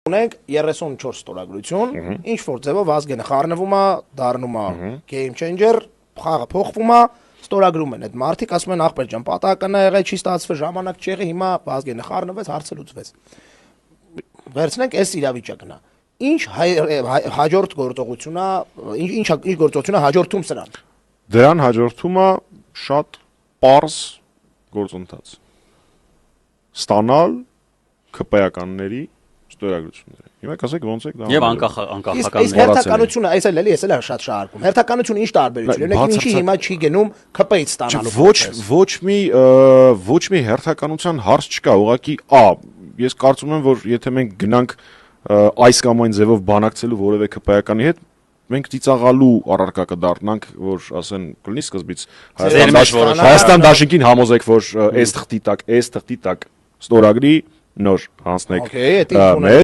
ունենք 34 ստորագրություն, ինչ որ ձևով Ազգենը խառնվում է, դառնում է game changer, խաղը փոխվում է, ստորագրում են այդ մարդիկ, ասում են ախպեր ջան, պատահական է եղել, չի ստացվել, ժամանակ չեղի, հիմա Ազգենը խառնվեց, հարցը լուծվեց։ Վերցնենք այս իրավիճակն է։ Ինչ հաջորդ գործողությունն է, ինչ գործողությունն է հաջորդում սրան։ Դրան հաջորդում է շատ պարզ գործընթաց։ Ստանալ ԿՊ-ականների ստորագրությունները։ Հիմա ասեք ոնց եք դա։ Եվ անկախականներ։ Իսկ հերթականությունը, այս էլ էլի, ես էլ շատ շահարկում։ Հերթականությունը ինչ տարբերություն ունի, ինչի հիմա չի գնում ԿՊ-ից ստանալու։ Ոչ մի հերթականության հարց չկա, ուղղակի ես կարծում եմ, որ եթե մենք գնանք այս կամ այն ձևով բանակցելու որևէ ԿՊ-ականի հետ, մենք ծիծաղալու առարկա կդառնանք, որ ասեն կլինի սկզբից Հայաստան դաշինքին համոզեք, որ այս թղթի տակ ստորագրի նոր հանձնեք։